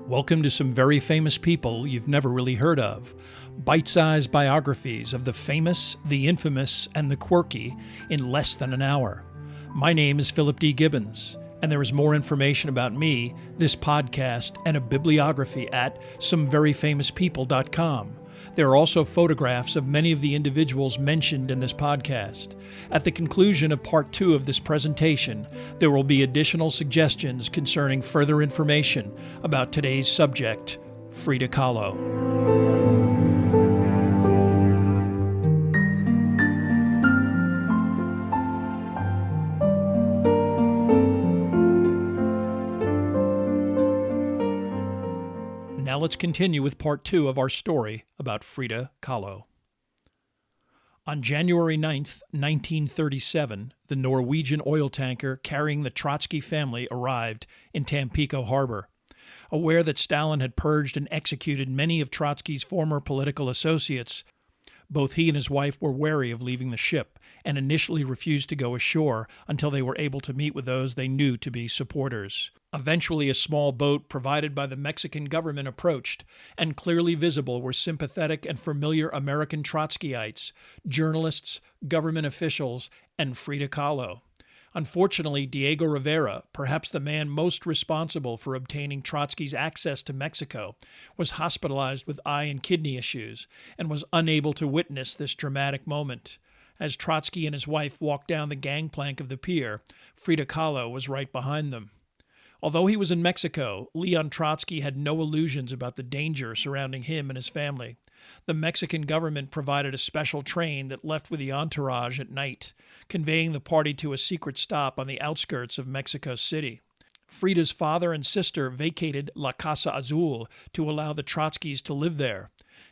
Welcome to some very famous people you've never really heard of. Bite-sized biographies of the famous, the infamous, and the quirky in less than an hour. My name is Philip D. Gibbons, and there is more information about me, this podcast, and a bibliography at someveryfamouspeople.com. There are also photographs of many of the individuals mentioned in this podcast. At the conclusion of part 2 of this presentation, there will be additional suggestions concerning further information about today's subject, Frida Kahlo. Now let's continue with part 2 of our story about Frida Kahlo. On January 9th, 1937, the Norwegian oil tanker carrying the Trotsky family arrived in Tampico Harbor. Aware that Stalin had purged and executed many of Trotsky's former political associates, both he and his wife were wary of leaving the ship and initially refused to go ashore until they were able to meet with those they knew to be supporters. Eventually, a small boat provided by the Mexican government approached, and clearly visible were sympathetic and familiar American Trotskyites, journalists, government officials, and Frida Kahlo. Unfortunately, Diego Rivera, perhaps the man most responsible for obtaining Trotsky's access to Mexico, was hospitalized with eye and kidney issues and was unable to witness this dramatic moment. As Trotsky and his wife walked down the gangplank of the pier, Frida Kahlo was right behind them. Although he was in Mexico, Leon Trotsky had no illusions about the danger surrounding him and his family. The Mexican government provided a special train that left with the entourage at night, conveying the party to a secret stop on the outskirts of Mexico City. Frida's father and sister vacated La Casa Azul to allow the Trotskys to live there.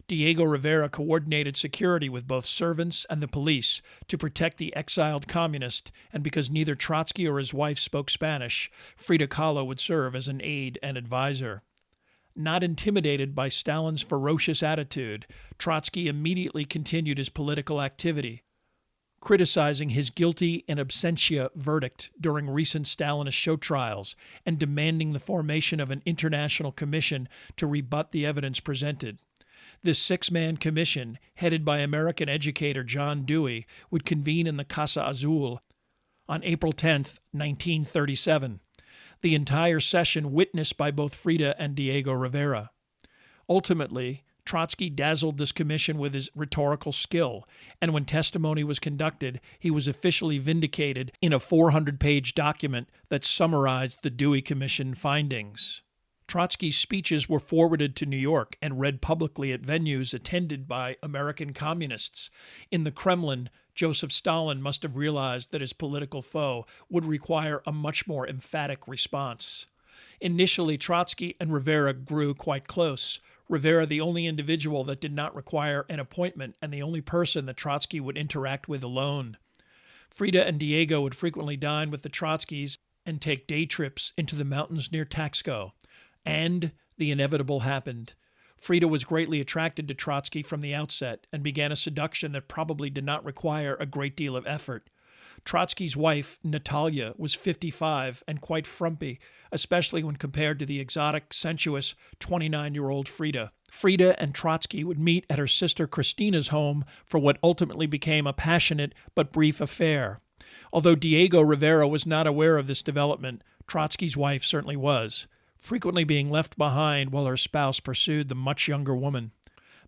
Diego Rivera coordinated security with both servants and the police to protect the exiled communist, and because neither Trotsky or his wife spoke Spanish, Frida Kahlo would serve as an aide and advisor. Not intimidated by Stalin's ferocious attitude, Trotsky immediately continued his political activity, criticizing his guilty in absentia verdict during recent Stalinist show trials and demanding the formation of an international commission to rebut the evidence presented. This six-man commission, headed by American educator John Dewey, would convene in the Casa Azul on April 10, 1937. The entire session witnessed by both Frida and Diego Rivera. Ultimately, Trotsky dazzled this commission with his rhetorical skill, and when testimony was conducted, he was officially vindicated in a 400-page document that summarized the Dewey Commission findings. Trotsky's speeches were forwarded to New York and read publicly at venues attended by American communists. In the Kremlin, Joseph Stalin must have realized that his political foe would require a much more emphatic response. Initially, Trotsky and Rivera grew quite close. Rivera the only individual that did not require an appointment and the only person that Trotsky would interact with alone. Frida and Diego would frequently dine with the Trotskys and take day trips into the mountains near Taxco. And the inevitable happened. Frida was greatly attracted to Trotsky from the outset and began a seduction that probably did not require a great deal of effort. Trotsky's wife, Natalia, was 55 and quite frumpy, especially when compared to the exotic, sensuous 29-year-old Frida. Frida and Trotsky would meet at her sister Christina's home for what ultimately became a passionate but brief affair. Although Diego Rivera was not aware of this development, Trotsky's wife certainly was, frequently being left behind while her spouse pursued the much younger woman.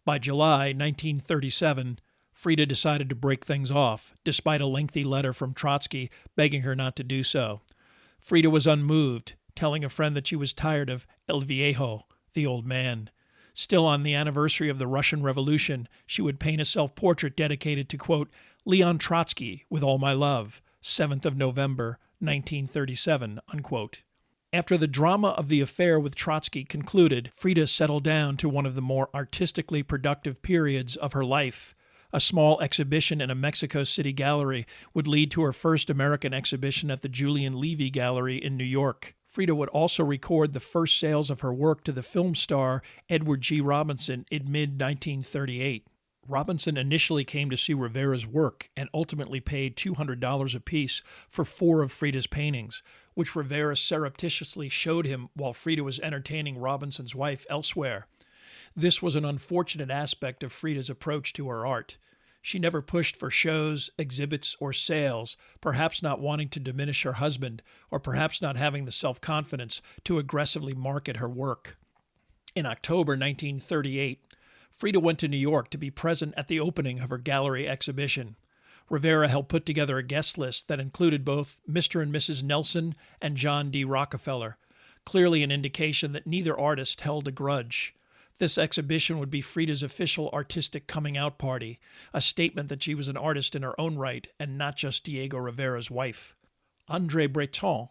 By July 1937, Frida decided to break things off, despite a lengthy letter from Trotsky begging her not to do so. Frida was unmoved, telling a friend that she was tired of El Viejo, the old man. Still, on the anniversary of the Russian Revolution, she would paint a self-portrait dedicated to, quote, Leon Trotsky, with all my love, 7th of November, 1937, unquote. After the drama of the affair with Trotsky concluded, Frida settled down to one of the more artistically productive periods of her life. A small exhibition in a Mexico City gallery would lead to her first American exhibition at the Julian Levy Gallery in New York. Frida would also record the first sales of her work to the film star Edward G. Robinson in mid-1938. Robinson initially came to see Rivera's work and ultimately paid $200 apiece for 4 of Frida's paintings, which Rivera surreptitiously showed him while Frida was entertaining Robinson's wife elsewhere. This was an unfortunate aspect of Frida's approach to her art. She never pushed for shows, exhibits, or sales, perhaps not wanting to diminish her husband, or perhaps not having the self-confidence to aggressively market her work. In October 1938, Frida went to New York to be present at the opening of her gallery exhibition. Rivera helped put together a guest list that included both Mr. and Mrs. Nelson and John D. Rockefeller, clearly an indication that neither artist held a grudge. This exhibition would be Frida's official artistic coming-out party, a statement that she was an artist in her own right and not just Diego Rivera's wife. André Breton,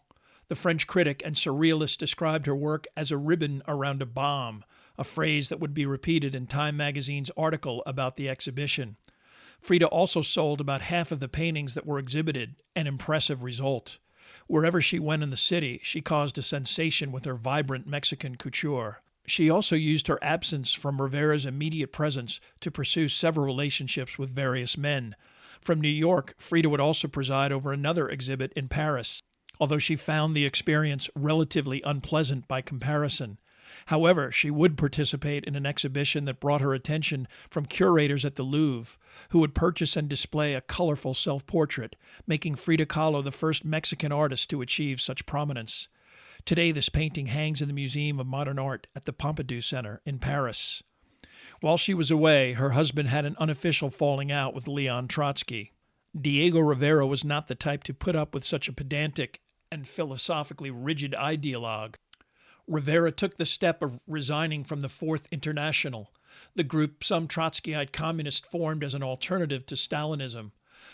the French critic and surrealist, described her work as a ribbon around a bomb, a phrase that would be repeated in Time magazine's article about the exhibition. Frida also sold about half of the paintings that were exhibited, an impressive result. Wherever she went in the city, she caused a sensation with her vibrant Mexican couture. She also used her absence from Rivera's immediate presence to pursue several relationships with various men. From New York, Frida would also preside over another exhibit in Paris, although she found the experience relatively unpleasant by comparison. However, she would participate in an exhibition that brought her attention from curators at the Louvre, who would purchase and display a colorful self-portrait, making Frida Kahlo the first Mexican artist to achieve such prominence. Today, this painting hangs in the Museum of Modern Art at the Pompidou Center in Paris. While she was away, her husband had an unofficial falling out with Leon Trotsky. Diego Rivera was not the type to put up with such a pedantic and philosophically rigid ideologue. Rivera took the step of resigning from the Fourth International, the group some Trotskyite communists formed as an alternative to Stalinism.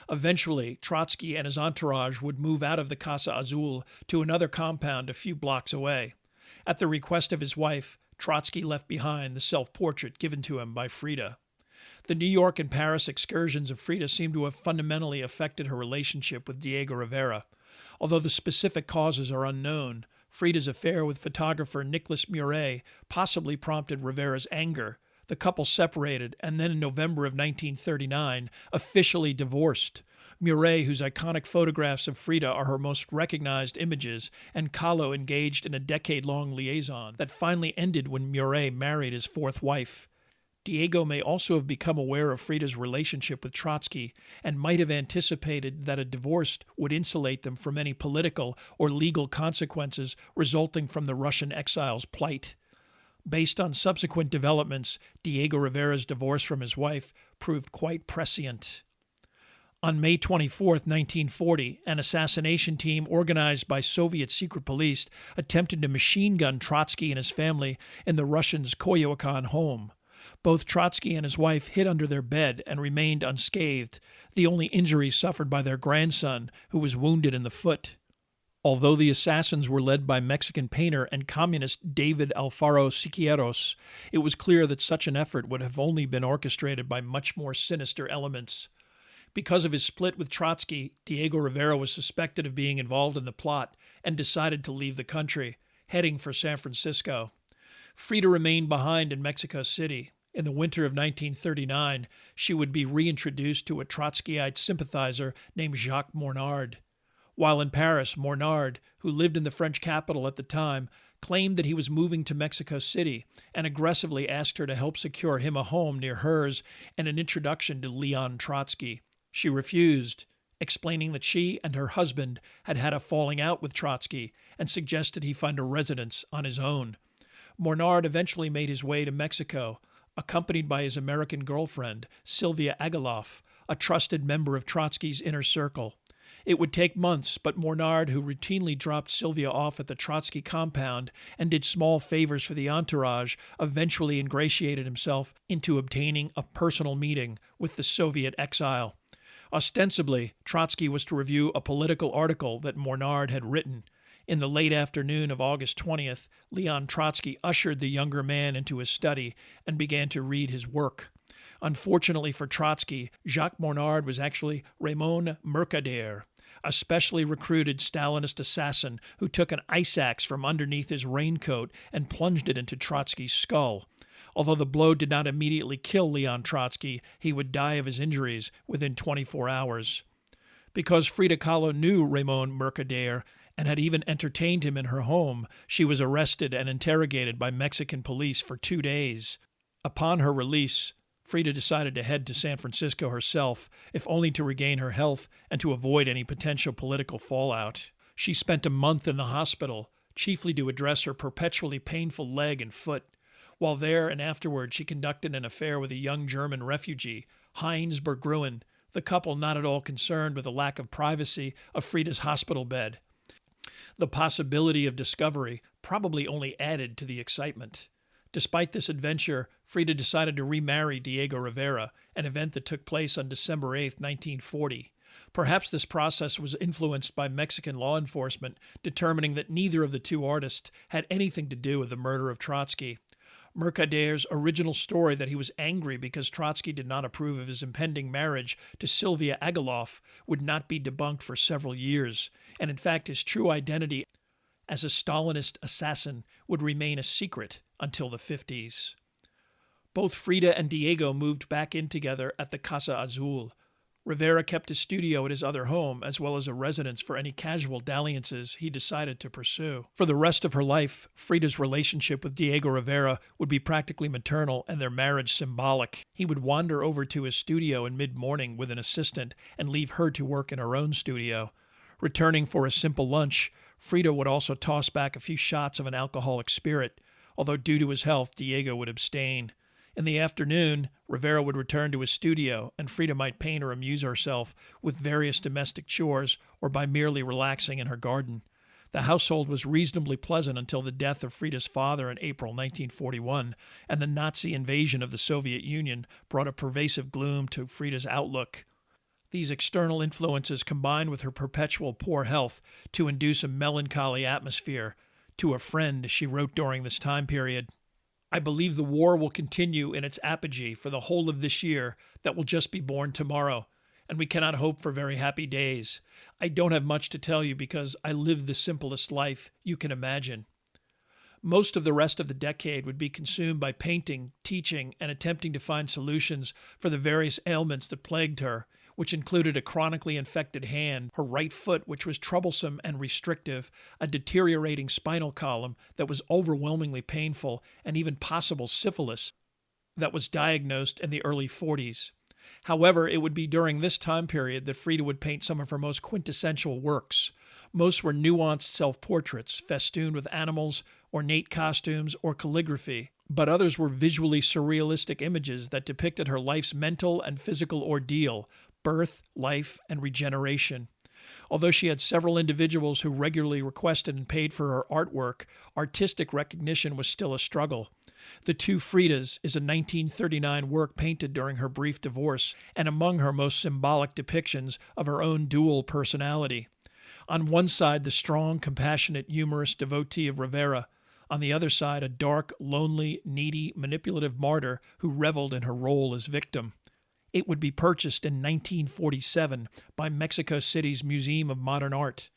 Eventually, Trotsky and his entourage would move out of the Casa Azul to another compound a few blocks away. At the request of his wife, Trotsky left behind the self-portrait given to him by Frida. The New York and Paris excursions of Frida seem to have fundamentally affected her relationship with Diego Rivera. Although the specific causes are unknown, Frida's affair with photographer Nicolas Muret possibly prompted Rivera's anger. The couple separated and then in November of 1939 officially divorced. Muret, whose iconic photographs of Frida are her most recognized images, and Kahlo engaged in a decade-long liaison that finally ended when Muret married his fourth wife. Diego may also have become aware of Frida's relationship with Trotsky and might have anticipated that a divorce would insulate them from any political or legal consequences resulting from the Russian exile's plight. Based on subsequent developments, Diego Rivera's divorce from his wife proved quite prescient. On May 24, 1940, an assassination team organized by Soviet secret police attempted to machine gun Trotsky and his family in the Russians' Koyoakan home. Both Trotsky and his wife hid under their bed and remained unscathed, the only injuries suffered by their grandson, who was wounded in the foot. Although the assassins were led by Mexican painter and communist David Alfaro Siqueiros, it was clear that such an effort would have only been orchestrated by much more sinister elements. Because of his split with Trotsky, Diego Rivera was suspected of being involved in the plot and decided to leave the country, heading for San Francisco. Frida remained behind in Mexico City. In the winter of 1939, she would be reintroduced to a Trotskyite sympathizer named Jacques Mornard. While in Paris, Mornard, who lived in the French capital at the time, claimed that he was moving to Mexico City and aggressively asked her to help secure him a home near hers and an introduction to Leon Trotsky. She refused, explaining that she and her husband had had a falling out with Trotsky and suggested he find a residence on his own. Mornard eventually made his way to Mexico, accompanied by his American girlfriend, Sylvia Agaloff, a trusted member of Trotsky's inner circle. It would take months, but Mornard, who routinely dropped Sylvia off at the Trotsky compound and did small favors for the entourage, eventually ingratiated himself into obtaining a personal meeting with the Soviet exile. Ostensibly, Trotsky was to review a political article that Mornard had written. In the late afternoon of August 20th, Leon Trotsky ushered the younger man into his study and began to read his work. Unfortunately for Trotsky, Jacques Mornard was actually Raymond Mercader, a specially recruited Stalinist assassin who took an ice axe from underneath his raincoat and plunged it into Trotsky's skull. Although the blow did not immediately kill Leon Trotsky, he would die of his injuries within 24 hours. Because Frida Kahlo knew Raymond Mercader and had even entertained him in her home, she was arrested and interrogated by Mexican police for 2 days. Upon her release, Frida decided to head to San Francisco herself, if only to regain her health and to avoid any potential political fallout. She spent a month in the hospital, chiefly to address her perpetually painful leg and foot. While there and afterward, she conducted an affair with a young German refugee, Heinz Berggruen, the couple not at all concerned with the lack of privacy of Frida's hospital bed. The possibility of discovery probably only added to the excitement. Despite this adventure, Frida decided to remarry Diego Rivera, an event that took place on December 8, 1940. Perhaps this process was influenced by Mexican law enforcement, determining that neither of the two artists had anything to do with the murder of Trotsky. Mercader's original story that he was angry because Trotsky did not approve of his impending marriage to Sylvia Agaloff would not be debunked for several years, and in fact his true identity as a Stalinist assassin would remain a secret until the 50s. Both Frida and Diego moved back in together at the Casa Azul. Rivera kept his studio at his other home, as well as a residence for any casual dalliances he decided to pursue. For the rest of her life, Frida's relationship with Diego Rivera would be practically maternal and their marriage symbolic. He would wander over to his studio in mid-morning with an assistant and leave her to work in her own studio. Returning for a simple lunch, Frida would also toss back a few shots of an alcoholic spirit, although due to his health, Diego would abstain. In the afternoon, Rivera would return to his studio, and Frida might paint or amuse herself with various domestic chores or by merely relaxing in her garden. The household was reasonably pleasant until the death of Frida's father in April 1941, and the Nazi invasion of the Soviet Union brought a pervasive gloom to Frida's outlook. These external influences combined with her perpetual poor health to induce a melancholy atmosphere. To a friend, she wrote during this time period, "I believe the war will continue in its apogee for the whole of this year that will just be born tomorrow, and we cannot hope for very happy days. I don't have much to tell you because I live the simplest life you can imagine." Most of the rest of the decade would be consumed by painting, teaching, and attempting to find solutions for the various ailments that plagued her, which included a chronically infected hand, her right foot, which was troublesome and restrictive, a deteriorating spinal column that was overwhelmingly painful, and even possible syphilis that was diagnosed in the early 40s. However, it would be during this time period that Frida would paint some of her most quintessential works. Most were nuanced self-portraits, festooned with animals, ornate costumes, or calligraphy, but others were visually surrealistic images that depicted her life's mental and physical ordeal, birth, life, and regeneration. Although she had several individuals who regularly requested and paid for her artwork, artistic recognition was still a struggle. The Two Fridas is a 1939 work painted during her brief divorce, and among her most symbolic depictions of her own dual personality. On one side, the strong, compassionate, humorous devotee of Rivera. On the other side, a dark, lonely, needy, manipulative martyr who reveled in her role as victim. It would be purchased in 1947 by Mexico City's Museum of Modern Art,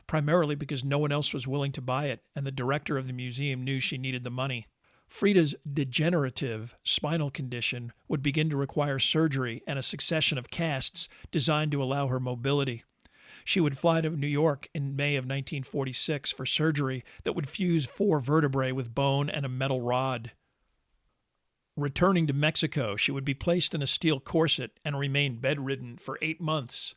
primarily because no one else was willing to buy it, and the director of the museum knew she needed the money. Frida's degenerative spinal condition would begin to require surgery and a succession of casts designed to allow her mobility. She would fly to New York in May of 1946 for surgery that would fuse 4 vertebrae with bone and a metal rod. Returning to Mexico, she would be placed in a steel corset and remain bedridden for 8 months.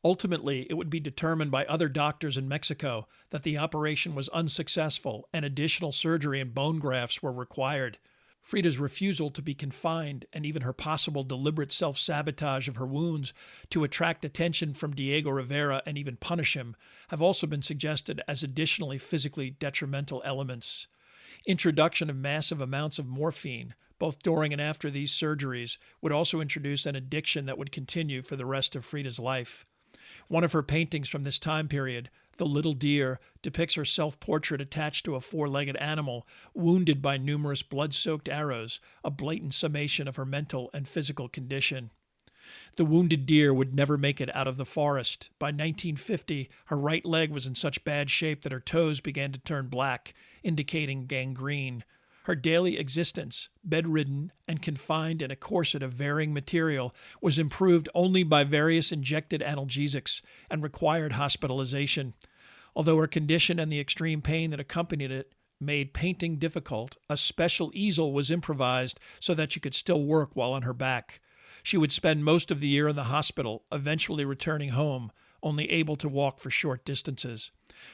Ultimately, it would be determined by other doctors in Mexico that the operation was unsuccessful and additional surgery and bone grafts were required. Frida's refusal to be confined and even her possible deliberate self-sabotage of her wounds to attract attention from Diego Rivera and even punish him have also been suggested as additionally physically detrimental elements. Introduction of massive amounts of morphine, both during and after these surgeries, would also introduce an addiction that would continue for the rest of Frida's life. One of her paintings from this time period, The Little Deer, depicts her self-portrait attached to a 4-legged animal, wounded by numerous blood-soaked arrows, a blatant summation of her mental and physical condition. The wounded deer would never make it out of the forest. By 1950, her right leg was in such bad shape that her toes began to turn black, indicating gangrene. Her daily existence, bedridden and confined in a corset of varying material, was improved only by various injected analgesics and required hospitalization. Although her condition and the extreme pain that accompanied it made painting difficult, a special easel was improvised so that she could still work while on her back. She would spend most of the year in the hospital, eventually returning home, only able to walk for short distances.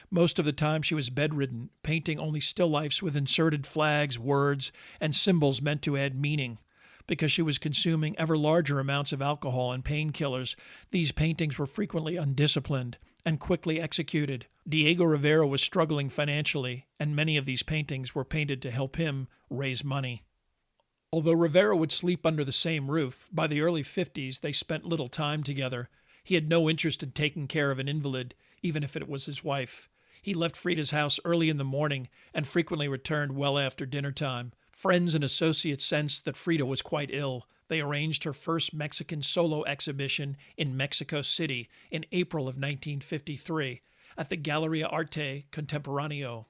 Most of the time she was bedridden, painting only still lifes with inserted flags, words, and symbols meant to add meaning. Because she was consuming ever larger amounts of alcohol and painkillers, these paintings were frequently undisciplined and quickly executed. Diego Rivera was struggling financially, and many of these paintings were painted to help him raise money. Although Rivera would sleep under the same roof, by the early 50s they spent little time together. He had no interest in taking care of an invalid, even if it was his wife. He left Frida's house early in the morning and frequently returned well after dinner time. Friends and associates sensed that Frida was quite ill. They arranged her first Mexican solo exhibition in Mexico City in April of 1953 at the Galleria Arte Contemporaneo.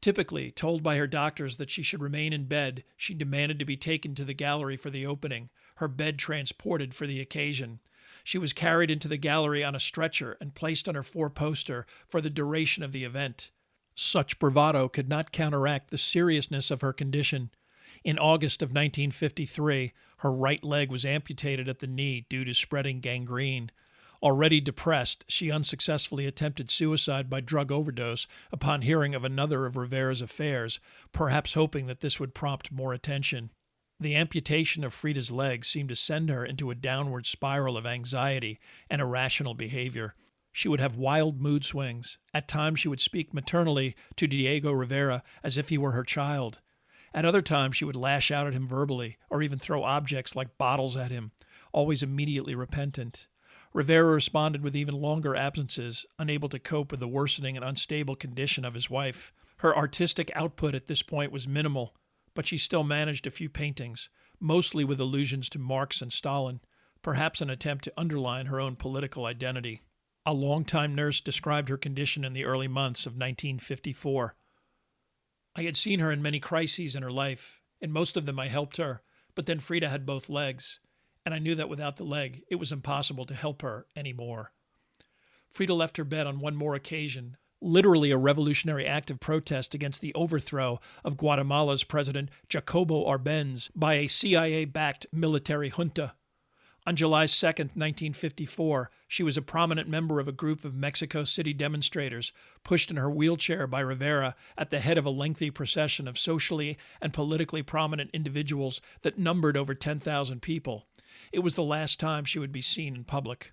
Typically told by her doctors that she should remain in bed, she demanded to be taken to the gallery for the opening, her bed transported for the occasion. She was carried into the gallery on a stretcher and placed on her four-poster for the duration of the event. Such bravado could not counteract the seriousness of her condition. In August of 1953, her right leg was amputated at the knee due to spreading gangrene. Already depressed, she unsuccessfully attempted suicide by drug overdose upon hearing of another of Rivera's affairs, perhaps hoping that this would prompt more attention. The amputation of Frida's leg seemed to send her into a downward spiral of anxiety and irrational behavior. She would have wild mood swings. At times she would speak maternally to Diego Rivera as if he were her child. At other times she would lash out at him verbally, or even throw objects like bottles at him, always immediately repentant. Rivera responded with even longer absences, unable to cope with the worsening and unstable condition of his wife. Her artistic output at this point was minimal, but she still managed a few paintings, mostly with allusions to Marx and Stalin, perhaps an attempt to underline her own political identity. A longtime nurse described her condition in the early months of 1954. I had seen her in many crises in her life. In most of them I helped her, but then Frida had both legs, and I knew that without the leg it was impossible to help her anymore. Frida left her bed on one more occasion, literally a revolutionary act of protest against the overthrow of Guatemala's President Jacobo Arbenz by a CIA-backed military junta. On July 2, 1954, she was a prominent member of a group of Mexico City demonstrators, pushed in her wheelchair by Rivera at the head of a lengthy procession of socially and politically prominent individuals that numbered over 10,000 people. It was the last time she would be seen in public.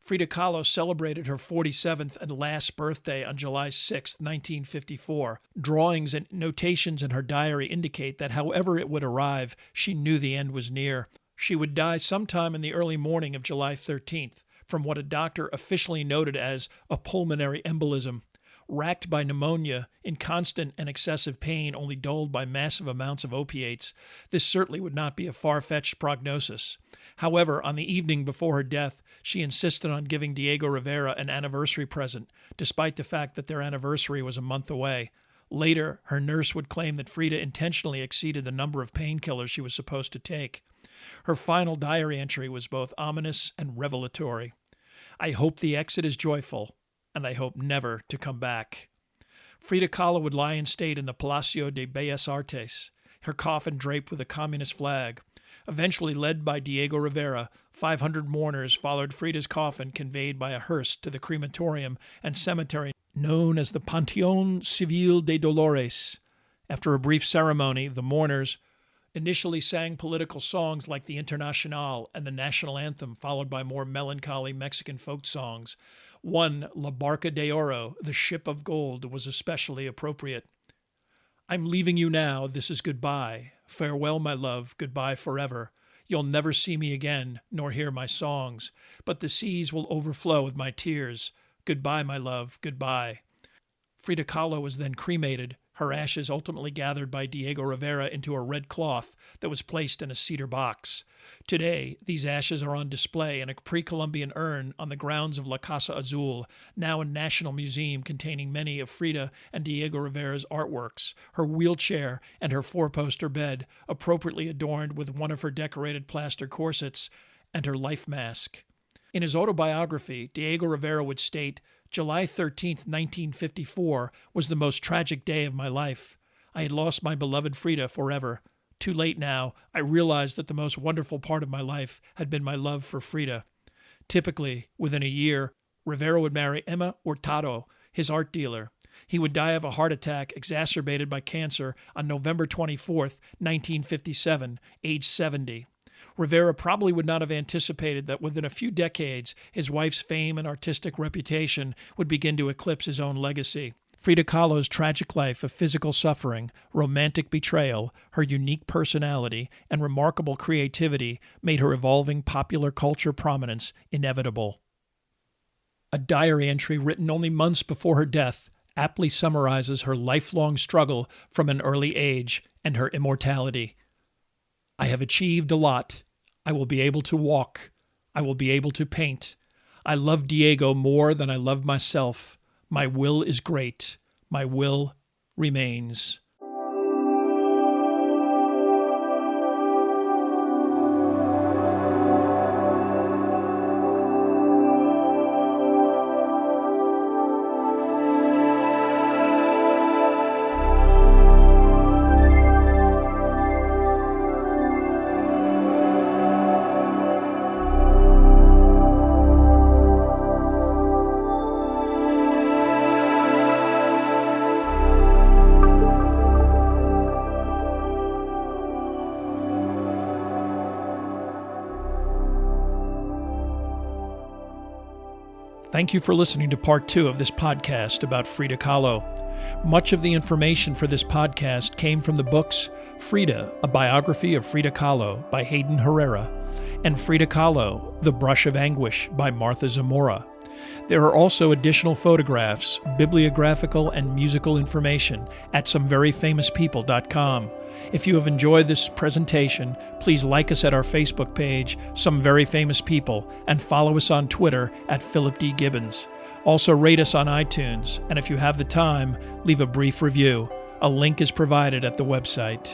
Frida Kahlo celebrated her 47th and last birthday on July 6, 1954. Drawings and notations in her diary indicate that however it would arrive, she knew the end was near. She would die sometime in the early morning of July 13th, from what a doctor officially noted as a pulmonary embolism. Racked by pneumonia, in constant and excessive pain only dulled by massive amounts of opiates, this certainly would not be a far-fetched prognosis. However, on the evening before her death, she insisted on giving Diego Rivera an anniversary present, despite the fact that their anniversary was a month away. Later, her nurse would claim that Frida intentionally exceeded the number of painkillers she was supposed to take. Her final diary entry was both ominous and revelatory. I hope the exit is joyful, and I hope never to come back. Frida Kahlo would lie in state in the Palacio de Bellas Artes, her coffin draped with a communist flag. Eventually led by Diego Rivera, 500 mourners followed Frida's coffin conveyed by a hearse to the crematorium and cemetery known as the Panteón Civil de Dolores. After a brief ceremony, the mourners initially sang political songs like the Internacional and the national anthem, followed by more melancholy Mexican folk songs. One, La Barca de Oro, the Ship of Gold, was especially appropriate. I'm leaving you now, this is goodbye. Farewell, my love, goodbye forever. You'll never see me again, nor hear my songs, but the seas will overflow with my tears. Goodbye, my love, goodbye. Frida Kahlo was then cremated, Her ashes ultimately gathered by Diego Rivera into a red cloth that was placed in a cedar box. Today, these ashes are on display in a pre-Columbian urn on the grounds of La Casa Azul, now a national museum containing many of Frida and Diego Rivera's artworks, her wheelchair, and her four-poster bed, appropriately adorned with one of her decorated plaster corsets, and her life mask. In his autobiography, Diego Rivera would state, "July 13, 1954, was the most tragic day of my life. I had lost my beloved Frida forever. Too late now, I realized that the most wonderful part of my life had been my love for Frida." Typically, within a year, Rivera would marry Emma Hurtado, his art dealer. He would die of a heart attack exacerbated by cancer on November 24, 1957, age 70. Rivera probably would not have anticipated that within a few decades, his wife's fame and artistic reputation would begin to eclipse his own legacy. Frida Kahlo's tragic life of physical suffering, romantic betrayal, her unique personality, and remarkable creativity made her evolving popular culture prominence inevitable. A diary entry written only months before her death aptly summarizes her lifelong struggle from an early age and her immortality. "I have achieved a lot. I will be able to walk. I will be able to paint. I love Diego more than I love myself. My will is great. My will remains." Thank you for listening to part 2 of this podcast about Frida Kahlo. Much of the information for this podcast came from the books Frida, a biography of Frida Kahlo by Hayden Herrera, and Frida Kahlo, The Brush of Anguish by Martha Zamora. There are also additional photographs, bibliographical, and musical information at someveryfamouspeople.com. If you have enjoyed this presentation, please like us at our Facebook page, Some Very Famous People, and follow us on Twitter at Philip D. Gibbons. Also rate us on iTunes, and if you have the time, leave a brief review. A link is provided at the website.